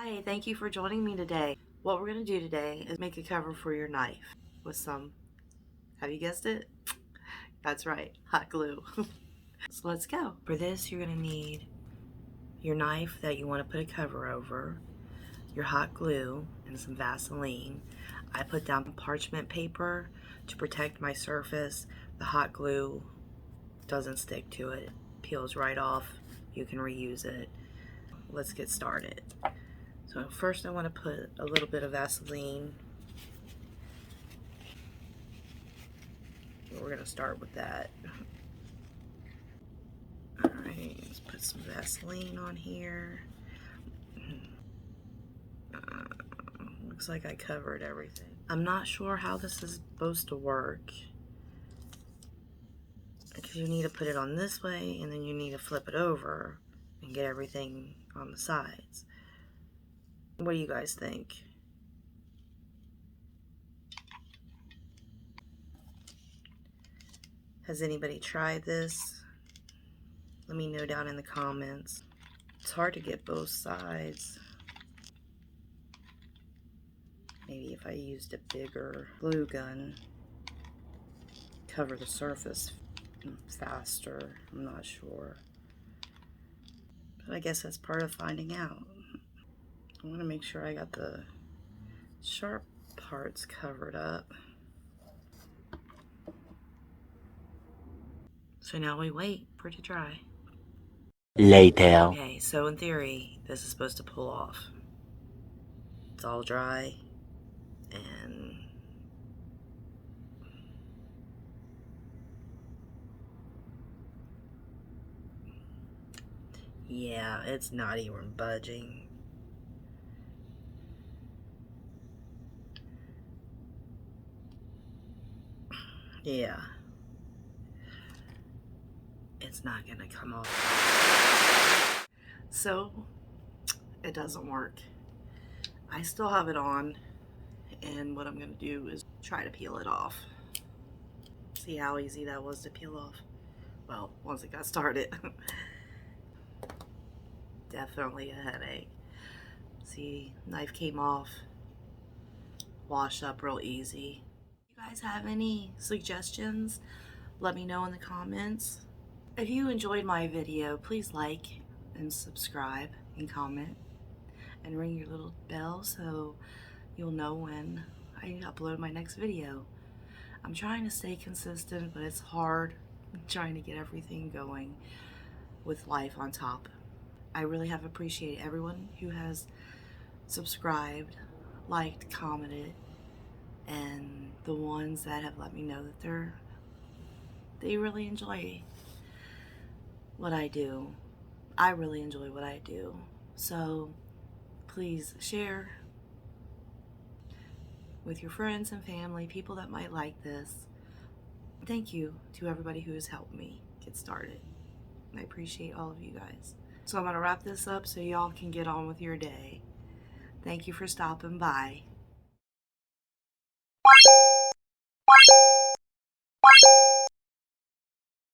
Hi, thank you for joining me today. What we're going to do today is make a cover for your knife with some, have you guessed it? That's right, hot glue. So let's go. For this, you're going to need your knife that you want to put a cover over, your hot glue, and some Vaseline. I put down parchment paper to protect my surface. The hot glue doesn't stick to it. It peels right off. You can reuse it. Let's get started. So first I want to put a little bit of Vaseline. We're going to start with that. Alright, let's put some Vaseline on here. Looks like I covered everything. I'm not sure how this is supposed to work, because you need to put it on this way and then you need to flip it over and get everything on the sides. What do you guys think? Has anybody tried this? Let me know down in the comments. It's hard to get both sides. Maybe if I used a bigger glue gun, cover the surface faster. I'm not sure. But I guess that's part of finding out. I want to make sure I got the sharp parts covered up. So now we wait for it to dry. Later. Okay, so in theory, this is supposed to pull off. It's all dry, and yeah, it's not even budging. Yeah. It's not gonna come off. So, it doesn't work. I still have it on, and what I'm gonna do is try to peel it off. See how easy that was to peel off? Well, once it got started. Definitely a headache. See, knife came off, washed up real easy. You guys have any suggestions? Let me know in the comments. If you enjoyed my video, please like and subscribe and comment and ring your little bell so you'll know when I upload my next video. I'm trying to stay consistent, but it's hard trying to get everything going with life on top. I really have appreciated everyone who has subscribed, liked, commented, and the ones that have let me know that they really enjoy what I do. I really enjoy what I do. So please share with your friends and family, people that might like this. Thank you to everybody who has helped me get started. I appreciate all of you guys. So I'm going to wrap this up so y'all can get on with your day. Thank you for stopping by.